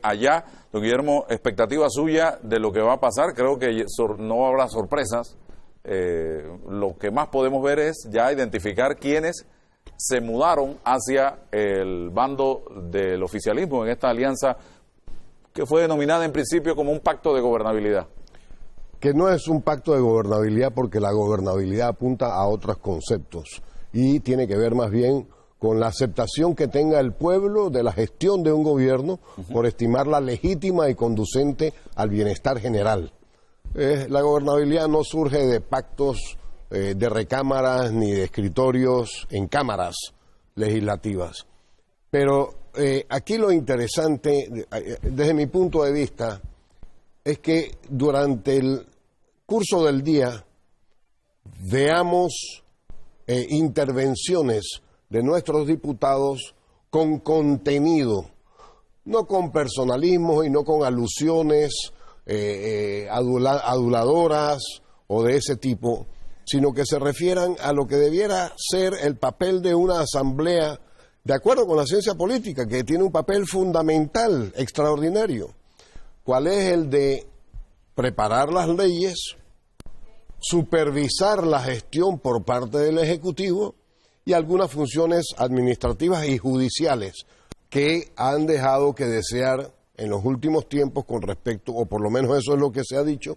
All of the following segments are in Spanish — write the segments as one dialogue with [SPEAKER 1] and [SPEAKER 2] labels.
[SPEAKER 1] allá, don Guillermo, expectativa suya de lo que va a pasar. Creo que no habrá sorpresas. Lo que más podemos ver es ya identificar quiénes se mudaron hacia el bando del oficialismo en esta alianza que fue denominada en principio como un pacto de gobernabilidad.
[SPEAKER 2] Que no es un pacto de gobernabilidad, porque la gobernabilidad apunta a otros conceptos y tiene que ver más bien con la aceptación que tenga el pueblo de la gestión de un gobierno por estimarla legítima y conducente al bienestar general. La gobernabilidad no surge de pactos de recámaras ni de escritorios en cámaras legislativas. Pero aquí lo interesante, desde mi punto de vista, es que durante el curso del día veamos intervenciones de nuestros diputados con contenido, no con personalismos y no con alusiones aduladoras o de ese tipo, sino que se refieran a lo que debiera ser el papel de una asamblea, de acuerdo con la ciencia política, que tiene un papel fundamental, extraordinario. ¿Cuál es el de preparar las leyes, supervisar la gestión por parte del Ejecutivo y algunas funciones administrativas y judiciales que han dejado que desear en los últimos tiempos con respecto, o por lo menos eso es lo que se ha dicho,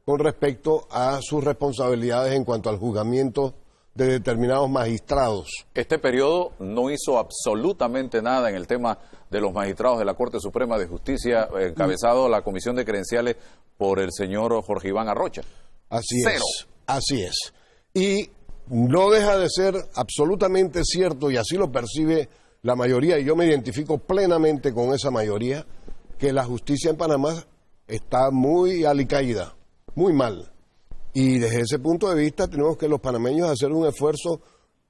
[SPEAKER 2] con respecto a sus responsabilidades en cuanto al juzgamiento de determinados magistrados?
[SPEAKER 1] Este periodo no hizo absolutamente nada en el tema de los magistrados de la Corte Suprema de Justicia, encabezado la Comisión de Credenciales por el señor Jorge Iván Arrocha.
[SPEAKER 2] Así
[SPEAKER 1] Cero.
[SPEAKER 2] Así es. Y no deja de ser absolutamente cierto, y así lo percibe la mayoría, y yo me identifico plenamente con esa mayoría, que la justicia en Panamá está muy alicaída, muy mal. Y desde ese punto de vista tenemos que los panameños hacer un esfuerzo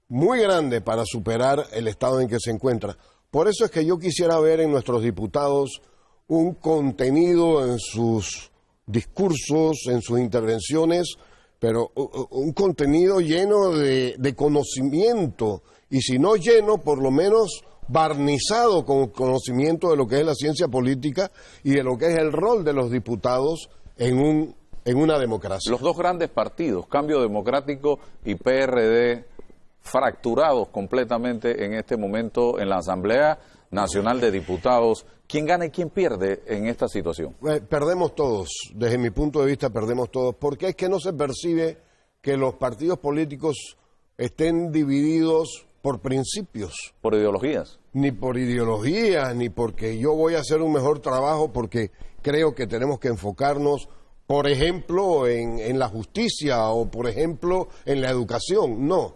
[SPEAKER 2] muy grande para superar el estado en que se encuentra. Por eso es que yo quisiera ver en nuestros diputados un contenido en sus discursos, en sus intervenciones, pero un contenido lleno de conocimiento, y si no lleno, por lo menos barnizado con conocimiento de lo que es la ciencia política y de lo que es el rol de los diputados en una democracia.
[SPEAKER 1] Los dos grandes partidos, Cambio Democrático y PRD, fracturados completamente en este momento en la Asamblea Nacional de Diputados. ¿Quién gana y quién pierde en esta situación?
[SPEAKER 2] Perdemos todos, desde mi punto de vista perdemos todos, porque es que no se percibe que los partidos políticos estén divididos por principios.
[SPEAKER 1] ¿Por ideologías?
[SPEAKER 2] Ni por ideologías, ni porque yo voy a hacer un mejor trabajo, porque creo que tenemos que enfocarnos, por ejemplo, en la justicia o, por ejemplo, en la educación. No.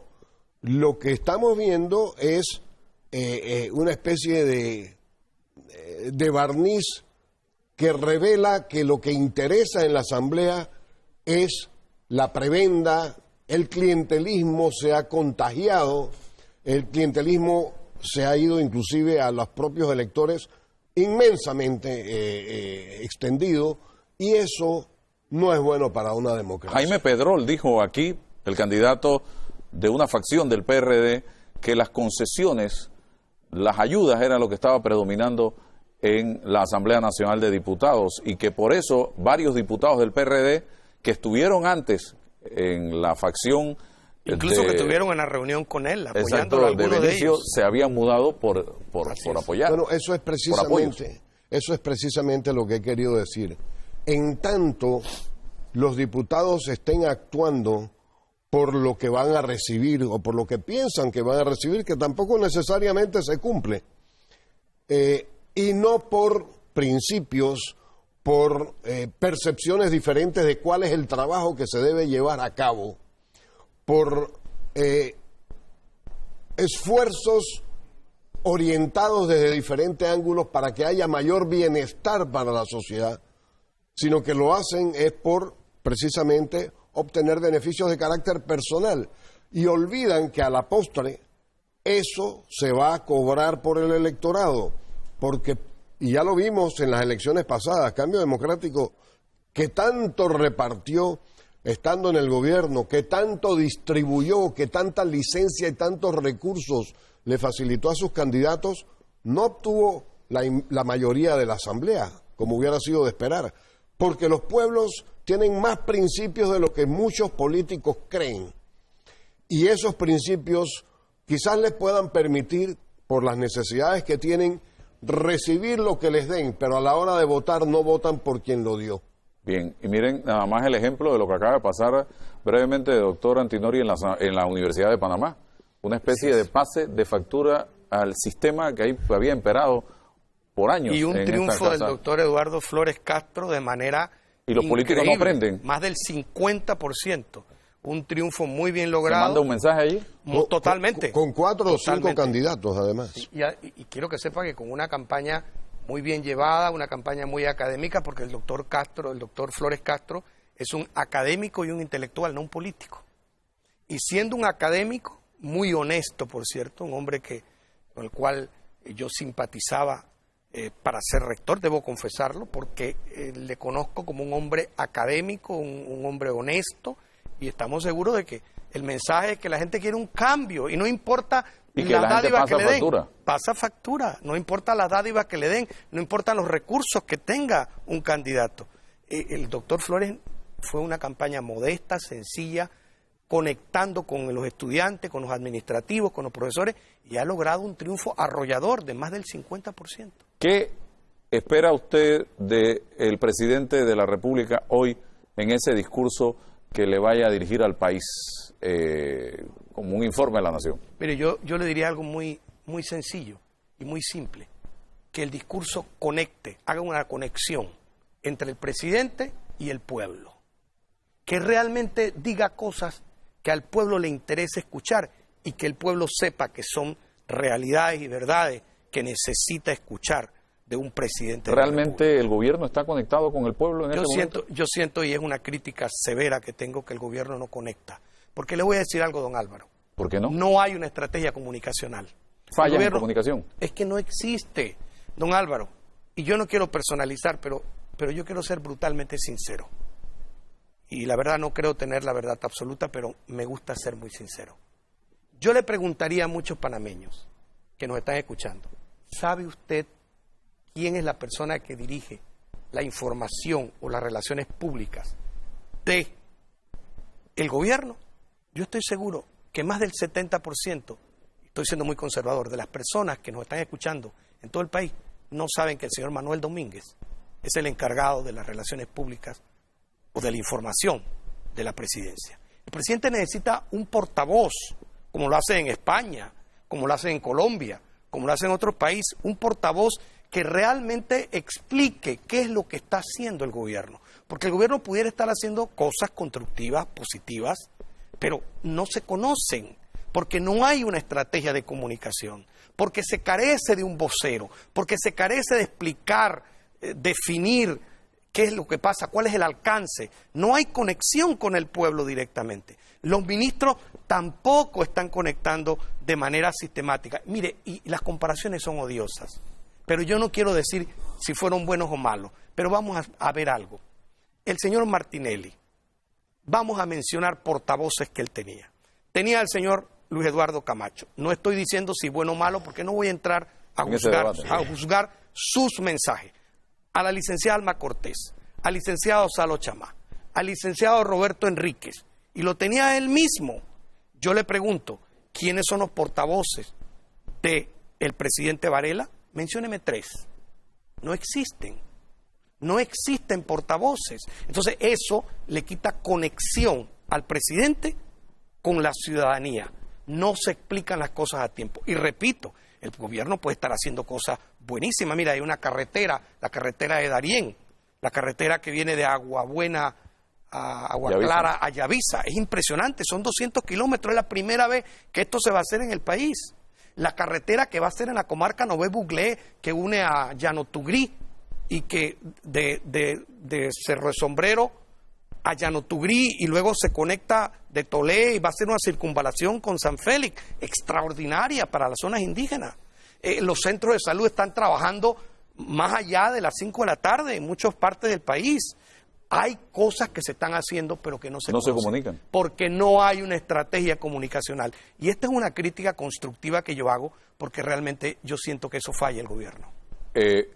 [SPEAKER 2] Lo que estamos viendo es una especie de barniz que revela que lo que interesa en la Asamblea es la prebenda, el clientelismo se ha contagiado, el clientelismo se ha ido inclusive a los propios electores inmensamente extendido, y eso no es bueno para una democracia.
[SPEAKER 1] Jaime Pedrol dijo aquí, el candidato de una facción del PRD, que las concesiones, las ayudas eran lo que estaba predominando en la Asamblea Nacional de Diputados, y que por eso varios diputados del PRD que estuvieron antes en la facción,
[SPEAKER 3] incluso que estuvieron en la reunión con él, apoyándolo, algunos de ellos,
[SPEAKER 1] se habían mudado por apoyar.
[SPEAKER 2] Bueno, eso es precisamente lo que he querido decir. En tanto los diputados estén actuando por lo que van a recibir o por lo que piensan que van a recibir, que tampoco necesariamente se cumple, y no por principios, por percepciones diferentes de cuál es el trabajo que se debe llevar a cabo, por esfuerzos orientados desde diferentes ángulos para que haya mayor bienestar para la sociedad, sino que lo hacen es por, precisamente, obtener beneficios de carácter personal, y olvidan que a la postre eso se va a cobrar por el electorado, porque, y ya lo vimos en las elecciones pasadas, Cambio Democrático, que tanto repartió estando en el gobierno, que tanto distribuyó, que tanta licencia y tantos recursos le facilitó a sus candidatos, no obtuvo la mayoría de la Asamblea, como hubiera sido de esperar, porque los pueblos tienen más principios de lo que muchos políticos creen, y esos principios quizás les puedan permitir, por las necesidades que tienen, recibir lo que les den, pero a la hora de votar no votan por quien lo dio.
[SPEAKER 1] Bien, y miren nada más el ejemplo de lo que acaba de pasar brevemente, doctor Antinori, en la Universidad de Panamá. Una especie de pase de factura al sistema que ahí había imperado por años.
[SPEAKER 3] Y un triunfo del doctor Eduardo Flores Castro de manera
[SPEAKER 1] y los políticos no aprenden.
[SPEAKER 3] Más del 50%. Un triunfo muy bien logrado.
[SPEAKER 1] ¿Se manda un mensaje allí?
[SPEAKER 3] Totalmente.
[SPEAKER 2] Con 4 o 5 candidatos, además.
[SPEAKER 3] Y quiero que sepa que con una campaña muy bien llevada, una campaña muy académica, porque el doctor Flores Castro, es un académico y un intelectual, no un político. Y siendo un académico, muy honesto, por cierto, un hombre con el cual yo simpatizaba para ser rector, debo confesarlo, porque le conozco como un hombre académico, un hombre honesto, y estamos seguros de que el mensaje es que la gente quiere un cambio, y no importa las dádivas que le den, pasa factura, no importa las dádivas que le den, no importan los recursos que tenga un candidato. El doctor Flores fue una campaña modesta, sencilla, conectando con los estudiantes, con los administrativos, con los profesores, y ha logrado un triunfo arrollador de más del 50%.
[SPEAKER 1] ¿Qué espera usted del presidente de la República hoy en ese discurso que le vaya a dirigir al país como un informe a la nación?
[SPEAKER 3] Mire, yo le diría algo muy, muy sencillo y muy simple, que el discurso conecte, haga una conexión entre el presidente y el pueblo, que realmente diga cosas que al pueblo le interese escuchar y que el pueblo sepa que son realidades y verdades que necesita escuchar de un presidente.
[SPEAKER 1] ¿Realmente el gobierno está conectado con el pueblo en este momento?
[SPEAKER 3] Yo siento, y es una crítica severa que tengo, que el gobierno no conecta. Porque le voy a decir algo, don Álvaro.
[SPEAKER 1] ¿Por qué no?
[SPEAKER 3] No hay una estrategia comunicacional.
[SPEAKER 1] ¿Falla en comunicación?
[SPEAKER 3] Es que no existe, don Álvaro. Y yo no quiero personalizar, pero yo quiero ser brutalmente sincero. Y la verdad no creo tener la verdad absoluta, pero me gusta ser muy sincero. Yo le preguntaría a muchos panameños que nos están escuchando, ¿sabe usted quién es la persona que dirige la información o las relaciones públicas de el gobierno? Yo estoy seguro que más del 70%, estoy siendo muy conservador, de las personas que nos están escuchando en todo el país no saben que el señor Manuel Domínguez es el encargado de las relaciones públicas o de la información de la presidencia. El presidente necesita un portavoz, como lo hace en España, como lo hace en Colombia, como lo hace en otros países, un portavoz que realmente explique qué es lo que está haciendo el gobierno. Porque el gobierno pudiera estar haciendo cosas constructivas, positivas, pero no se conocen, porque no hay una estrategia de comunicación, porque se carece de un vocero, porque se carece de explicar, definir qué es lo que pasa, cuál es el alcance. No hay conexión con el pueblo directamente. Los ministros tampoco están conectando de manera sistemática. Mire, y las comparaciones son odiosas, pero yo no quiero decir si fueron buenos o malos, pero vamos a ver algo. El señor Martinelli, vamos a mencionar portavoces que él tenía. Tenía al señor Luis Eduardo Camacho. No estoy diciendo si bueno o malo, porque no voy a entrar a juzgar sus mensajes. A la licenciada Alma Cortés, al licenciado Salo Chamá, al licenciado Roberto Enríquez, y lo tenía él mismo. Yo le pregunto, ¿quiénes son los portavoces del presidente Varela? Mencióneme 3. No existen. No existen portavoces. Entonces eso le quita conexión al presidente con la ciudadanía. No se explican las cosas a tiempo. Y repito, el gobierno puede estar haciendo cosas buenísimas. Mira, hay una carretera, la carretera de Darién, la carretera que viene de Agua Buena a Agua Clara a Yavisa. Es impresionante, son 200 kilómetros, es la primera vez que esto se va a hacer en el país. La carretera que va a ser en la comarca Nové Buglé, que une a Llanotugrí y que de Cerro de Sombrero a Llanotugrí y luego se conecta de Tolé y va a ser una circunvalación con San Félix, extraordinaria para las zonas indígenas. Los centros de salud están trabajando más allá de las 5 de la tarde en muchas partes del país. Hay cosas que se están haciendo pero que no se
[SPEAKER 1] comunican.
[SPEAKER 3] Porque no hay una estrategia comunicacional. Y esta es una crítica constructiva que yo hago porque realmente yo siento que eso falla el gobierno.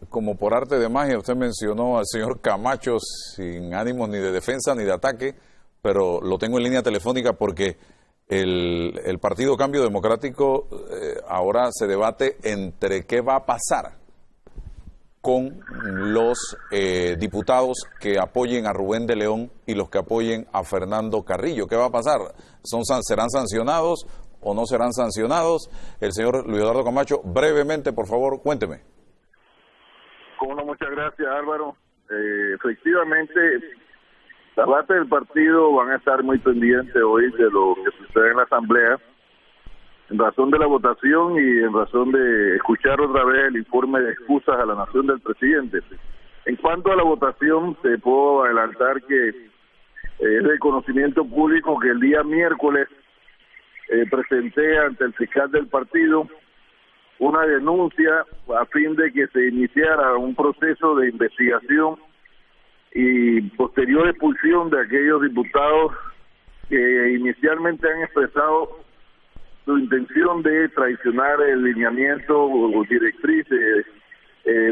[SPEAKER 1] Como por arte de magia, usted mencionó al señor Camacho sin ánimos ni de defensa ni de ataque, pero lo tengo en línea telefónica porque el Partido Cambio Democrático ahora se debate entre qué va a pasar con los diputados que apoyen a Rubén de León y los que apoyen a Fernando Carrillo. ¿Qué va a pasar? ¿Serán sancionados o no serán sancionados? El señor Luis Eduardo Camacho, brevemente, por favor, cuénteme.
[SPEAKER 4] Muchas gracias, Álvaro. Efectivamente, las bases del partido van a estar muy pendientes hoy de lo que sucede en la Asamblea, en razón de la votación y en razón de escuchar otra vez el informe de excusas a la nación del presidente. En cuanto a la votación, te puedo adelantar que es de conocimiento público que el día miércoles presenté ante el fiscal del partido una denuncia a fin de que se iniciara un proceso de investigación y posterior expulsión de aquellos diputados que inicialmente han expresado su intención de traicionar el lineamiento o directrices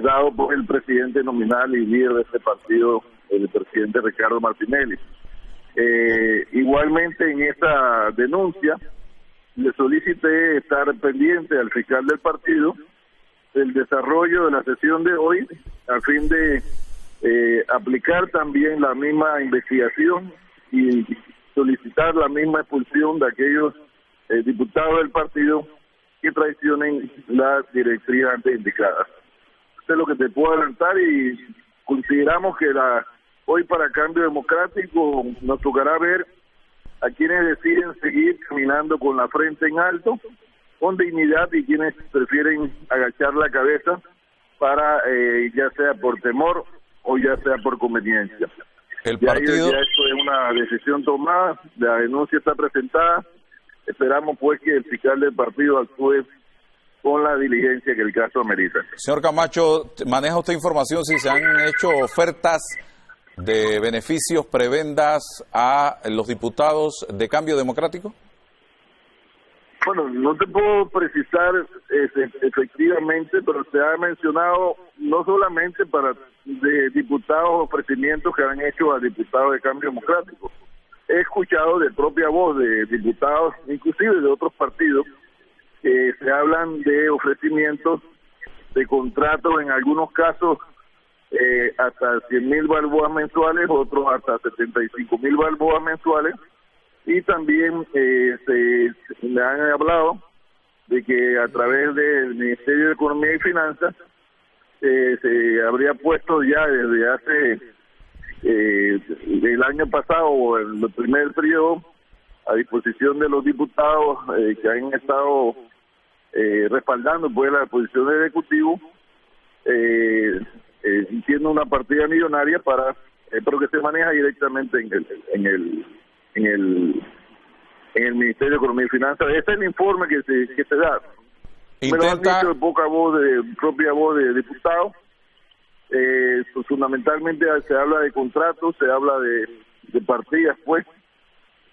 [SPEAKER 4] dado por el presidente nominal y líder de este partido, el presidente Ricardo Martinelli. Igualmente en esta denuncia le solicité estar pendiente al fiscal del partido del desarrollo de la sesión de hoy a fin de aplicar también la misma investigación y solicitar la misma expulsión de aquellos diputados del partido que traicionen las directrices antes indicadas. Esto es lo que te puedo adelantar y consideramos que hoy para Cambio Democrático nos tocará ver a quienes deciden seguir caminando con la frente en alto, con dignidad, y quienes prefieren agachar la cabeza para, ya sea por temor o ya sea por conveniencia.
[SPEAKER 1] El partido...
[SPEAKER 4] Ya esto es una decisión tomada, la denuncia está presentada, esperamos pues que el fiscal del partido actúe con la diligencia que el caso amerita.
[SPEAKER 1] Señor Camacho, ¿maneja usted información si se han hecho ofertas de beneficios, prebendas a los diputados de Cambio Democrático?
[SPEAKER 4] Bueno, no te puedo precisar efectivamente, pero se ha mencionado no solamente de diputados ofrecimientos que han hecho a diputados de Cambio Democrático. He escuchado de propia voz de diputados, inclusive de otros partidos, que se hablan de ofrecimientos de contratos, en algunos casos hasta 100,000 balboas mensuales, otros hasta 75,000 balboas mensuales, y también me han hablado de que a través del Ministerio de Economía y Finanzas se habría puesto ya desde hace el año pasado o el primer periodo a disposición de los diputados que han estado respaldando pues la posición del Ejecutivo, siendo una partida millonaria pero que se maneja directamente en el Ministerio de Economía y Finanzas. Ese es el informe que se da. Me lo han dicho de propia voz de diputados. Pues fundamentalmente se habla de contratos, se habla de partidas, pues,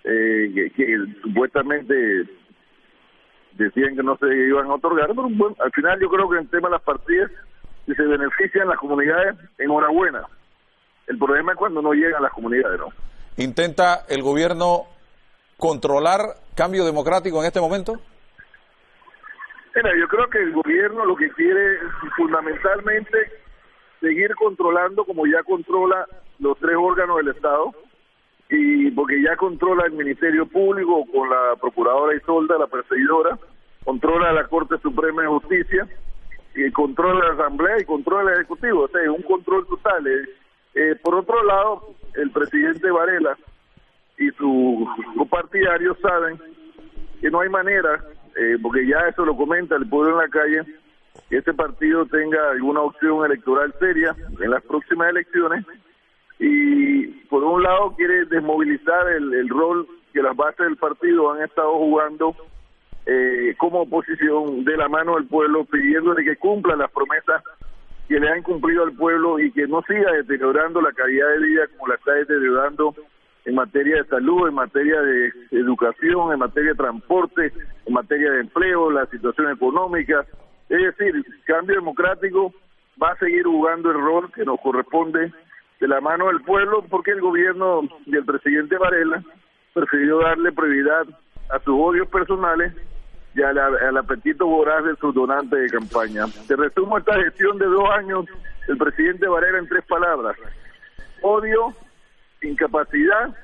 [SPEAKER 4] que supuestamente decían que no se iban a otorgar, pero bueno, al final yo creo que en el tema de las partidas, si se benefician las comunidades, enhorabuena. El problema es cuando no llegan a las comunidades, ¿no?
[SPEAKER 1] ¿Intenta el gobierno controlar Cambio Democrático en este momento?
[SPEAKER 4] Mira, yo creo que el gobierno lo que quiere es fundamentalmente seguir controlando como ya controla los tres órganos del Estado, y porque ya controla el Ministerio Público con la Procuradora Isolda, la perseguidora, controla la Corte Suprema de Justicia, y controla la Asamblea y controla el Ejecutivo, o sea, es un control total. Por otro lado, el presidente Varela y sus copartidarios saben que no hay manera, porque ya eso lo comenta el pueblo en la calle, que este partido tenga alguna opción electoral seria en las próximas elecciones, y por un lado quiere desmovilizar el rol que las bases del partido han estado jugando como oposición de la mano del pueblo, pidiéndole que cumplan las promesas que le han cumplido al pueblo y que no siga deteriorando la calidad de vida como la está deteriorando en materia de salud, en materia de educación, en materia de transporte, en materia de empleo, la situación económica. Es decir, Cambio Democrático va a seguir jugando el rol que nos corresponde de la mano del pueblo, porque el gobierno del presidente Varela prefirió darle prioridad a sus odios personales y al apetito voraz de sus donantes de campaña. Te resumo esta gestión de 2 años del presidente Varela en 3 palabras: odio, incapacidad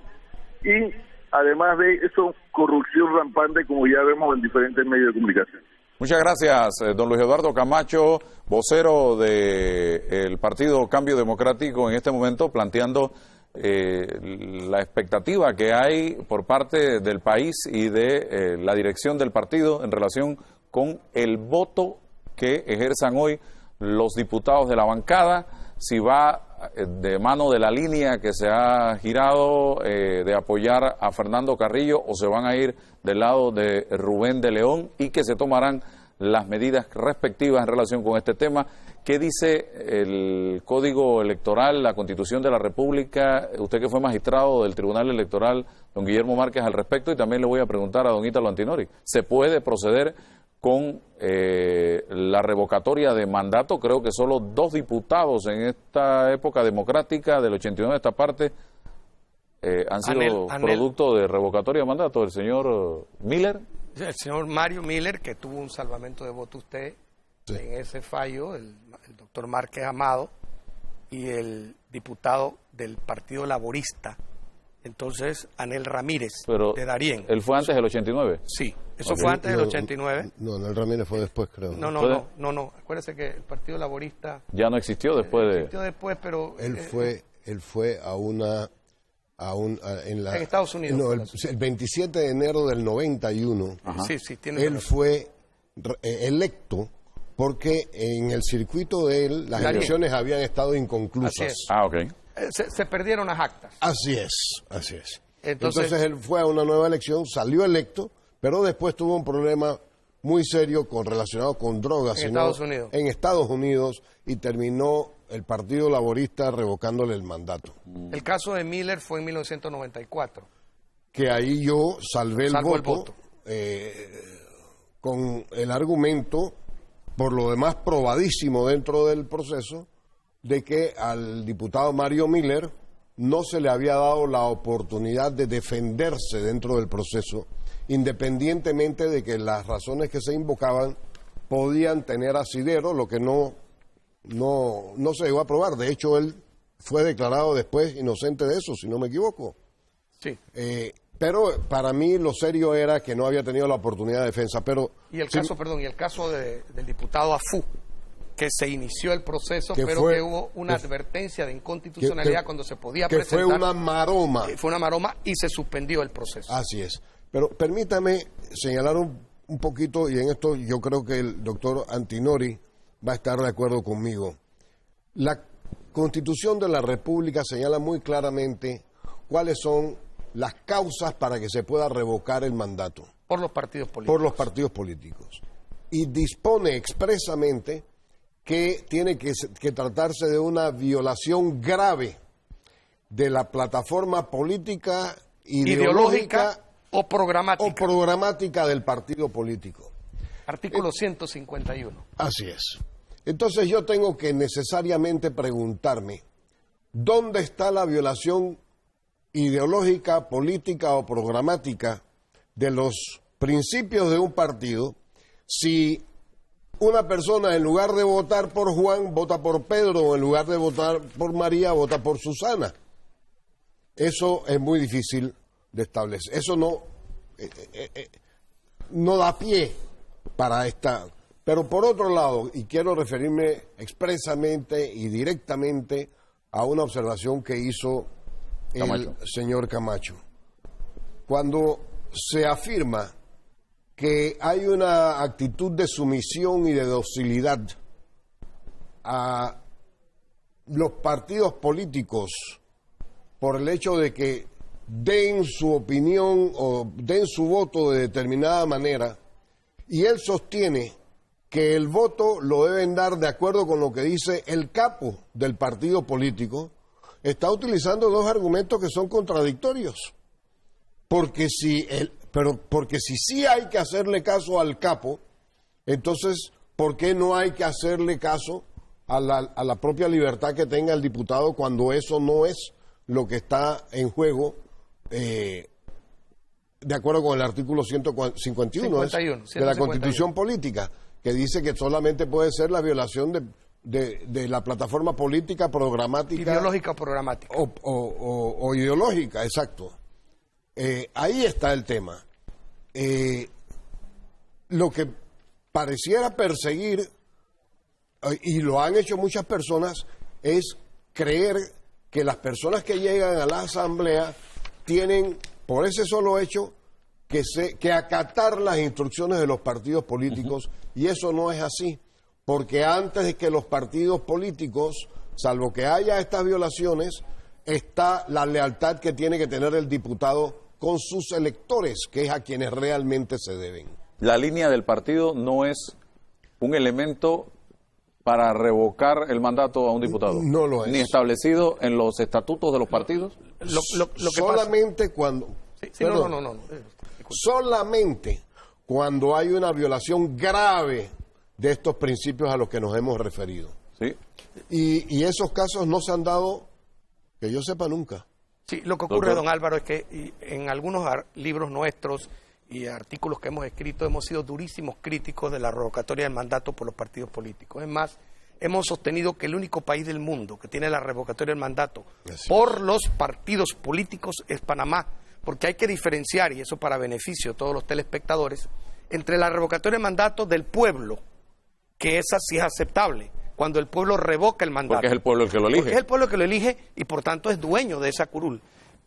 [SPEAKER 4] y, además de eso, corrupción rampante, como ya vemos en diferentes medios de comunicación.
[SPEAKER 1] Muchas gracias, don Luis Eduardo Camacho, vocero del Partido Cambio Democrático en este momento, planteando la expectativa que hay por parte del país y de la dirección del partido en relación con el voto que ejerzan hoy los diputados de la bancada, si va de mano de la línea que se ha girado de apoyar a Fernando Carrillo o se van a ir del lado de Rubén de León, y que se tomarán las medidas respectivas en relación con este tema. ¿Qué dice el Código Electoral, la Constitución de la República? Usted que fue magistrado del Tribunal Electoral, don Guillermo Márquez, al respecto, y también le voy a preguntar a don Ítalo Antinori. ¿Se puede proceder con la revocatoria de mandato? Creo que solo 2 diputados en esta época democrática del 89 a esta parte han sido producto de revocatoria de mandato. El señor Miller.
[SPEAKER 3] El señor Mario Miller, que tuvo un salvamento de voto usted en ese fallo, el doctor Márquez Amado, y el diputado del Partido Laborista, entonces Anel Ramírez, de Darién.
[SPEAKER 1] ¿Él fue antes del 89?
[SPEAKER 3] Sí, eso fue antes del 89.
[SPEAKER 2] No, Anel Ramírez fue después, creo.
[SPEAKER 3] No. Acuérdese que el Partido Laborista
[SPEAKER 1] ya no existió después de...
[SPEAKER 3] Existió después, pero...
[SPEAKER 2] Él fue a una... en
[SPEAKER 3] Estados Unidos.
[SPEAKER 2] No, el 27 de enero del 91,
[SPEAKER 3] sí, tiene
[SPEAKER 2] él fue electo porque en el circuito de él las elecciones habían estado inconclusas.
[SPEAKER 3] Así es.
[SPEAKER 1] Ok.
[SPEAKER 3] Se perdieron las actas.
[SPEAKER 2] Así es.
[SPEAKER 3] Entonces
[SPEAKER 2] él fue a una nueva elección, salió electo, pero después tuvo un problema muy serio relacionado con drogas en Estados Unidos, y terminó el Partido Laborista revocándole el mandato.
[SPEAKER 3] El caso de Miller fue en 1994.
[SPEAKER 2] Que ahí yo salvé el voto. Con el argumento, por lo demás probadísimo dentro del proceso, de que al diputado Mario Miller no se le había dado la oportunidad de defenderse dentro del proceso, independientemente de que las razones que se invocaban podían tener asidero, lo que no se llegó a probar. De hecho, él fue declarado después inocente de eso, si no me equivoco.
[SPEAKER 3] Sí.
[SPEAKER 2] Pero para mí lo serio era que no había tenido la oportunidad de defensa.
[SPEAKER 3] Y el caso del diputado Afú, que se inició el proceso, pero que hubo una advertencia de inconstitucionalidad cuando se podía presentar.
[SPEAKER 2] Que fue una maroma.
[SPEAKER 3] Fue una maroma y se suspendió el proceso.
[SPEAKER 2] Así es. Pero permítame señalar un poquito, y en esto yo creo que el doctor Antinori va a estar de acuerdo conmigo. La Constitución de la República señala muy claramente cuáles son las causas para que se pueda revocar el mandato.
[SPEAKER 3] Por los partidos políticos.
[SPEAKER 2] Por los partidos políticos. Y dispone expresamente que tiene que tratarse de una violación grave de la plataforma política, ideológica
[SPEAKER 3] o
[SPEAKER 2] programática del partido político.
[SPEAKER 3] Artículo 151.
[SPEAKER 2] Así es. Entonces yo tengo que necesariamente preguntarme, ¿dónde está la violación ideológica, política o programática de los principios de un partido si una persona en lugar de votar por Juan vota por Pedro, o en lugar de votar por María vota por Susana? Eso es muy difícil de establecer. Eso no da pie para esta. Pero por otro lado, y quiero referirme expresamente y directamente a una observación que hizo el señor Camacho. Cuando se afirma que hay una actitud de sumisión y de docilidad a los partidos políticos por el hecho de que den su opinión o den su voto de determinada manera, y él sostiene que el voto lo deben dar de acuerdo con lo que dice el capo del partido político, está utilizando 2 argumentos que son contradictorios. Porque si sí hay que hacerle caso al capo, entonces, ¿por qué no hay que hacerle caso a la propia libertad que tenga el diputado cuando eso no es lo que está en juego, de acuerdo con el artículo 151 de la Constitución Política, que dice que solamente puede ser la violación de la plataforma política, programática.
[SPEAKER 3] Ideológica o programática.
[SPEAKER 2] O ideológica, exacto. Ahí está el tema. Lo que pareciera perseguir, y lo han hecho muchas personas, es creer que las personas que llegan a la Asamblea tienen, por ese solo hecho, que acatar las instrucciones de los partidos políticos, y eso no es así, porque antes de que los partidos políticos, salvo que haya estas violaciones, está la lealtad que tiene que tener el diputado con sus electores, que es a quienes realmente se deben.
[SPEAKER 1] La línea del partido no es un elemento para revocar el mandato a un diputado.
[SPEAKER 2] No lo es.
[SPEAKER 1] Ni establecido en los estatutos de los partidos.
[SPEAKER 3] Lo que
[SPEAKER 2] solamente
[SPEAKER 3] pasa...
[SPEAKER 2] cuando...
[SPEAKER 3] Sí, no.
[SPEAKER 2] Solamente cuando hay una violación grave de estos principios a los que nos hemos referido.
[SPEAKER 1] Sí.
[SPEAKER 2] Y esos casos no se han dado, que yo sepa, nunca.
[SPEAKER 3] Sí, lo que ocurre, don Álvaro, es que en algunos libros nuestros y artículos que hemos escrito hemos sido durísimos críticos de la revocatoria del mandato por los partidos políticos. Es más, hemos sostenido que el único país del mundo que tiene la revocatoria del mandato por los partidos políticos es Panamá, porque hay que diferenciar, y eso para beneficio de todos los telespectadores, entre la revocatoria del mandato del pueblo, que esa sí es aceptable, cuando el pueblo revoca el mandato.
[SPEAKER 1] Porque es el pueblo el que lo elige.
[SPEAKER 3] Porque es el pueblo que lo elige y por tanto es dueño de esa curul.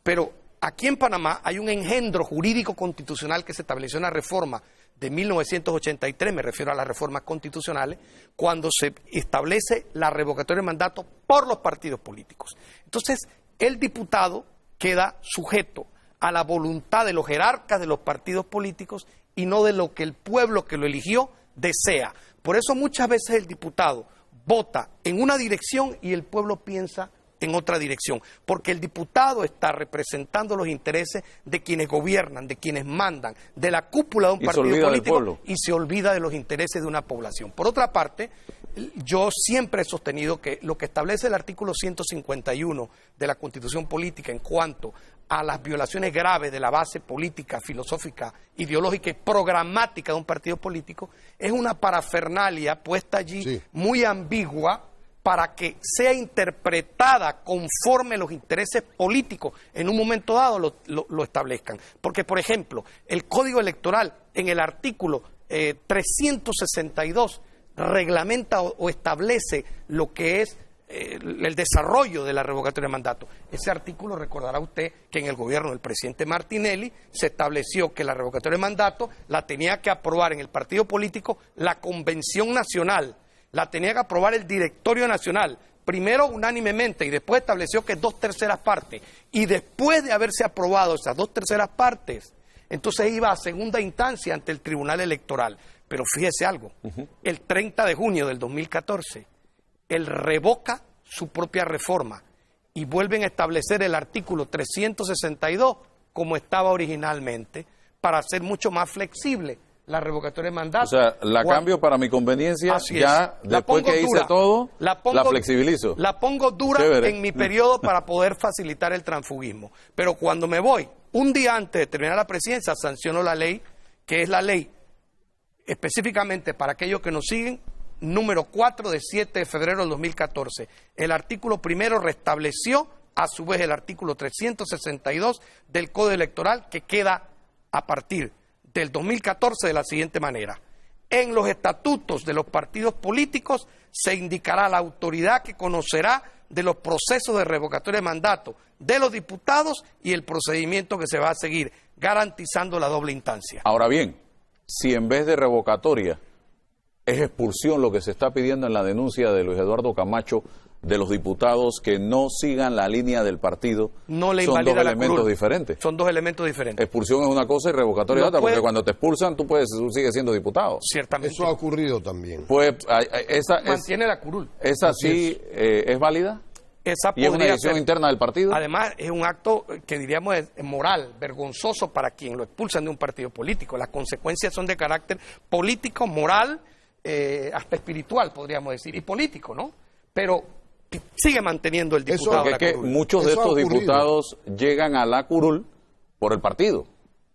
[SPEAKER 3] Pero aquí en Panamá hay un engendro jurídico constitucional que se estableció en la reforma de 1983, me refiero a las reformas constitucionales, cuando se establece la revocatoria de mandato por los partidos políticos. Entonces, el diputado queda sujeto a la voluntad de los jerarcas de los partidos políticos y no de lo que el pueblo que lo eligió desea. Por eso muchas veces el diputado vota en una dirección y el pueblo piensa en otra dirección, porque el diputado está representando los intereses de quienes gobiernan, de quienes mandan, de la cúpula de un partido político y se olvida de los intereses de una población. Por otra parte, yo siempre he sostenido que lo que establece el artículo 151 de la Constitución Política en cuanto a las violaciones graves de la base política, filosófica, ideológica y programática de un partido político es una parafernalia puesta allí muy ambigua para que sea interpretada conforme los intereses políticos en un momento dado lo establezcan. Porque, por ejemplo, el Código Electoral en el artículo 362 reglamenta o establece lo que es el desarrollo de la revocatoria de mandato. Ese artículo, recordará usted que en el gobierno del presidente Martinelli se estableció que la revocatoria de mandato la tenía que aprobar en el partido político la Convención Nacional, la tenía que aprobar el Directorio Nacional, primero unánimemente y después estableció que 2/3 partes. Y después de haberse aprobado esas 2/3 partes, entonces iba a segunda instancia ante el Tribunal Electoral. Pero fíjese algo, el 30 de junio del 2014, él revoca su propia reforma y vuelven a establecer el artículo 362 como estaba originalmente para hacer mucho más flexible la revocatoria de mandato.
[SPEAKER 1] O sea, la cambio para mi conveniencia, ya después que hice todo, la flexibilizo.
[SPEAKER 3] La pongo dura en mi periodo para poder facilitar el transfugismo. Pero cuando me voy, un día antes de terminar la presidencia, sanciono la ley, que es la ley específicamente para aquellos que nos siguen, número 4 de 7 de febrero del 2014. El artículo primero restableció, a su vez, el artículo 362 del Código Electoral, que queda a partir del 2014 de la siguiente manera. En los estatutos de los partidos políticos se indicará la autoridad que conocerá de los procesos de revocatoria de mandato de los diputados y el procedimiento que se va a seguir, garantizando la doble instancia.
[SPEAKER 1] Ahora bien, si en vez de revocatoria es expulsión lo que se está pidiendo en la denuncia de Luis Eduardo Camacho de los diputados que no sigan la línea del partido,
[SPEAKER 3] no le
[SPEAKER 1] son dos
[SPEAKER 3] invalida la
[SPEAKER 1] elementos
[SPEAKER 3] curul.
[SPEAKER 1] diferentes.
[SPEAKER 3] Son dos elementos diferentes.
[SPEAKER 1] Expulsión es una cosa y revocatoria es otra, porque cuando te expulsan tú sigues siendo diputado.
[SPEAKER 3] Ciertamente.
[SPEAKER 2] Eso ha ocurrido también.
[SPEAKER 1] Pues
[SPEAKER 3] mantiene la curul.
[SPEAKER 1] ¿Esa sí es válida?
[SPEAKER 3] Esa
[SPEAKER 1] ¿Y es una
[SPEAKER 3] podría
[SPEAKER 1] decisión
[SPEAKER 3] ser
[SPEAKER 1] interna del partido?
[SPEAKER 3] Además, es un acto que diríamos es moral, vergonzoso para quien lo expulsan de un partido político. Las consecuencias son de carácter político, moral, hasta espiritual, podríamos decir, y político, ¿no? pero sigue manteniendo el diputado.
[SPEAKER 1] Porque es que muchos de
[SPEAKER 2] Eso ha
[SPEAKER 1] estos
[SPEAKER 2] ocurrido.
[SPEAKER 1] diputados llegan a la curul por el partido.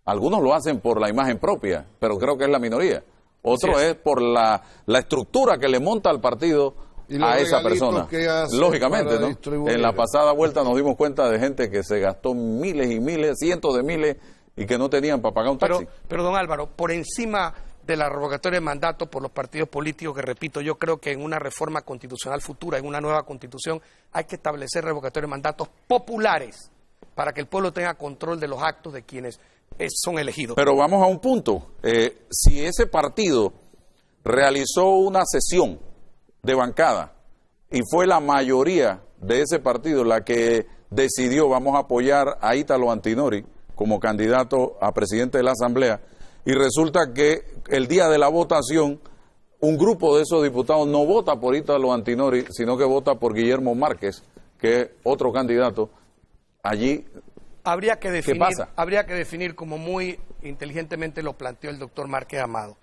[SPEAKER 1] Algunos lo hacen por la imagen propia, pero creo que es la minoría. Otro es por la estructura que le monta al partido
[SPEAKER 2] Y los
[SPEAKER 1] a esa
[SPEAKER 2] regalitos
[SPEAKER 1] persona.
[SPEAKER 2] que hace
[SPEAKER 1] Lógicamente,
[SPEAKER 2] para
[SPEAKER 1] ¿no?
[SPEAKER 2] distribuir.
[SPEAKER 1] En la pasada vuelta nos dimos cuenta de gente que se gastó miles y miles, cientos de miles, y que no tenían para pagar un taxi.
[SPEAKER 3] Pero don Álvaro, por encima de la revocatoria de mandato por los partidos políticos, que repito, yo creo que en una reforma constitucional futura, en una nueva constitución, hay que establecer revocatorios de mandatos populares para que el pueblo tenga control de los actos de quienes son elegidos.
[SPEAKER 1] Pero vamos a un punto. Si ese partido realizó una sesión de bancada y fue la mayoría de ese partido la que decidió vamos a apoyar a Ítalo Antinori como candidato a presidente de la Asamblea, y resulta que el día de la votación un grupo de esos diputados no vota por Ítalo Antinori, sino que vota por Guillermo Márquez, que es otro candidato, allí
[SPEAKER 3] Habría que definir,
[SPEAKER 1] pasa?
[SPEAKER 3] habría que definir, como muy inteligentemente lo planteó el doctor Márquez Amado,